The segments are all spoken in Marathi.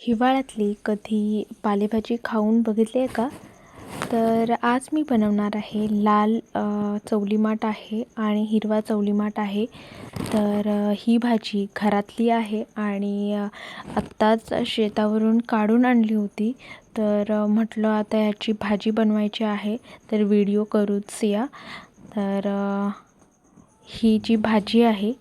हिवाळ्यातली कधी पालेभाजी खाऊन बघितली आहे का? तर आज मी बनवणार आहे लाल चवली माठ आहे आणि हिरवा चवली माठ आहे. तर ही भाजी घरातली आहे आणि आत्ताच शेतावरून काढून आणली होती. तर म्हटलं आता ह्याची भाजी बनवायची आहे, तर व्हिडिओ करूच या. तर ही जी भाजी आहे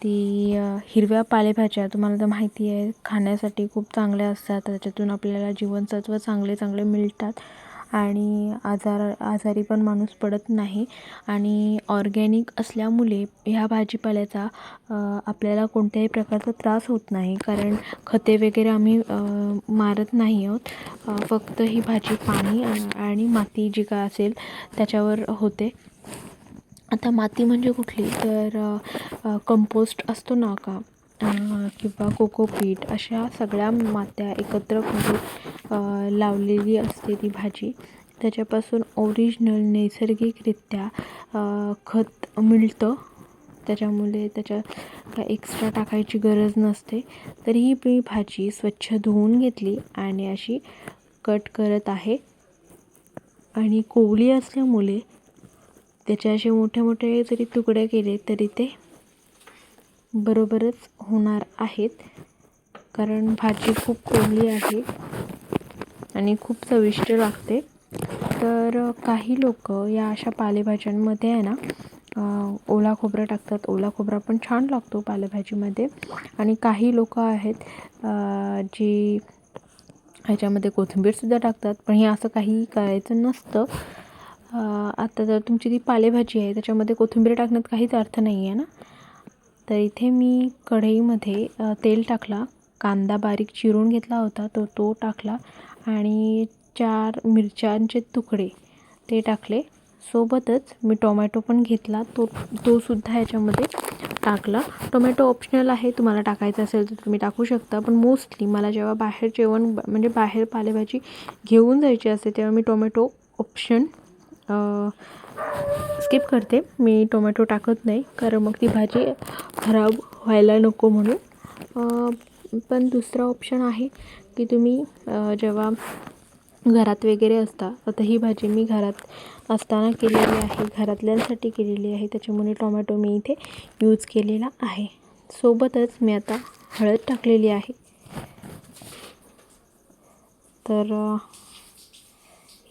ती हिरव्या पालेभाज्या तुम्हाला तर माहिती आहे खाण्यासाठी खूप चांगल्या असतात. त्याच्यातून आपल्याला जीवनसत्व चांगले मिळतात आणि आजारी पण माणूस पडत नाही. आणि ऑर्गॅनिक असल्यामुळे ह्या भाजीपाल्याचा आपल्याला कोणत्याही प्रकारचा त्रास होत नाही, कारण खते वगैरे आम्ही मारत नाही आहोत. फक्त ही भाजी पाणी आणि माती जी काय असेल त्याच्यावर होते. आता माती म्हणजे कुठली, तर कंपोस्ट असतो ना का, किंवा कोकोपीट, अशा सगळ्या मात्या एकत्र करून लावलेली असते ती भाजी. त्याच्यापासून ओरिजिनल नैसर्गिकरित्या खत मिळतं. त्याच्यामुळे त्याच्यात एक्स्ट्रा टाकायची गरज नसते. तर ही मी भाजी स्वच्छ धुवून घेतली आणि अशी कट करत आहे. आणि कोवळी असल्यामुळे त्याचे असे मोठे मोठे जरी तुकडे केले तरी ते बरोबरच होणार आहेत, कारण भाजी खूप कोवळी आहे आणि खूप चविष्ट लागते. तर काही लोक या अशा पालेभाज्यांमध्ये आहे ना ओला खोबरा टाकतात. ओला खोबरा पण छान लागतो पालेभाजीमध्ये. आणि काही लोक आहेत जी ह्याच्यामध्ये कोथिंबीरसुद्धा टाकतात, पण हे असं काही करायचं नसतं. आता जर तुमची ती पालेभाजी आहे त्याच्यामध्ये कोथिंबीर टाकण्यात काहीच अर्थ नाही आहे ना. तर इथे मी कढईमध्ये तेल टाकला, कांदा बारीक चिरून घेतला होता तो टाकला आणि 4 मिरच्यांचे तुकडे ते टाकले. सोबतच मी टोमॅटो पण घेतला, तो सुद्धा ह्याच्यामध्ये टाकला. टोमॅटो ऑप्शनल आहे, तुम्हाला टाकायचं असेल तर तुम्ही टाकू शकता. पण मोस्टली मला जेव्हा बाहेर जेवण म्हणजे बाहेर पालेभाजी घेऊन जायची असते तेव्हा मी टोमॅटो ऑप्शन स्किप करते. मी टोमॅटो टाकत नाही, कारण मग ती भाजी खराब व्हायला नको म्हणून. पण दुसरा ऑप्शन आहे की तुम्ही जेव्हा घरात वगैरे असता, आता ही भाजी मी घरात असताना केलेली आहे, घरातल्यांसाठी केलेली आहे, त्याच्यामुळे टोमॅटो मी इथे यूज केलेला आहे. सोबतच मी आता हळद टाकलेली आहे. तर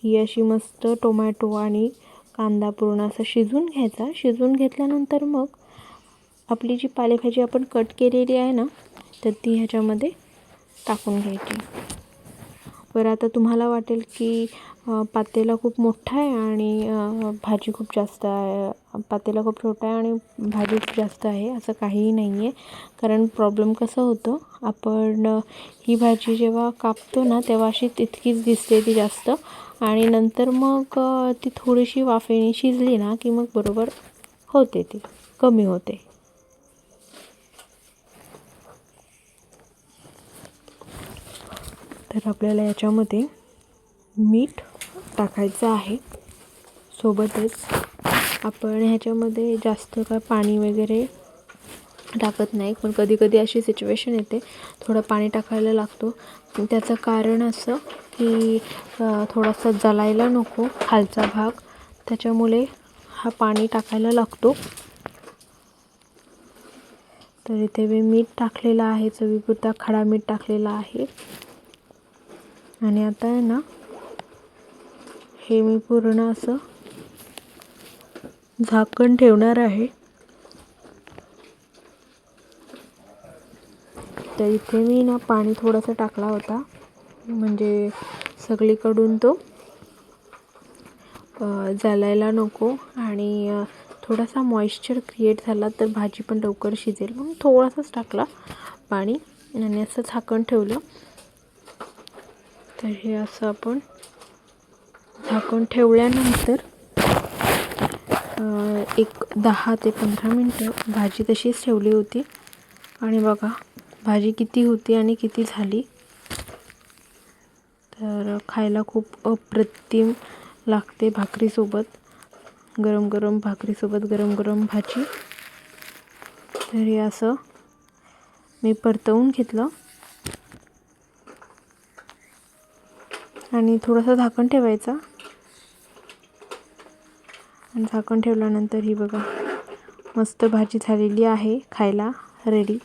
ही अशी मस्त टोमॅटो आणि कांदा पूर्ण असं शिजवून घ्यायचा. शिजवून घेतल्यानंतर मग आपली जी पालेभाजी आपण कट केलेली आहे ना, तर ती ह्याच्यामध्ये टाकून घ्यायची. बरं, आता तुम्हाला वाटेल की पातेला खूप मोठा आहे आणि भाजी खूप जास्त आहे, पातेला खूप छोटा आहे आणि भाजी खूप जास्त आहे, असं काहीही नाही आहे. कारण प्रॉब्लेम कसं होतं, आपण ही भाजी जेव्हा कापतो ना तेव्हा अशी तितकीच दिसते ती जास्त, आणि नंतर मग ती थोडीशी वाफेने शिजली ना की मग बरोबर होते, ती कमी होते. तर आपल्याला याच्यामध्ये मीठ टाकायचं आहे. सोबतच आपण ह्याच्यामध्ये जास्त काय पाणी वगैरे टाकत नाही, पण कधी कधी अशी सिच्युएशन येते थोडं पाणी टाकायला लागतो. त्याचं कारण असं की थोडासा जलायला नको खालचा भाग, त्याच्यामुळे हा पाणी टाकायला लागतो. तर इथे मी मीठ टाकलेलं आहे, चवीपुरता खडा मीठ टाकलेला आहे. आणि आता आहे ना हे मी पूर्ण असं झाकण ठेवणार आहे. तर इथे मी ना पाणी थोडंसं टाकला होता, म्हणजे सगळीकडून तो जलायला नको आणि थोडासा मॉइश्चर क्रिएट झाला तर भाजी पण लवकर शिजेल, म्हणून थोडासाच टाकला पाणी आणि असं झाकण ठेवलं. तर हे असं आपण झाकण ठेवल्यानंतर एक 10 ते 15 मिनटं भाजी तशीच ठेवली होती. आणि बघा भाजी किती होती आणि किती झाली. तर खायला खूप अप्रतिम लागते भाकरीसोबत, गरम गरम भाकरीसोबत गरम गरम भाजी. तर हे असं मी परतवून घेतलं. आणि थोडंसं झाकण ठेवायचं. आणि झाकण ठेवल्यानंतर ही बघा मस्त भाजी झालेली आहे, खायला रेडी.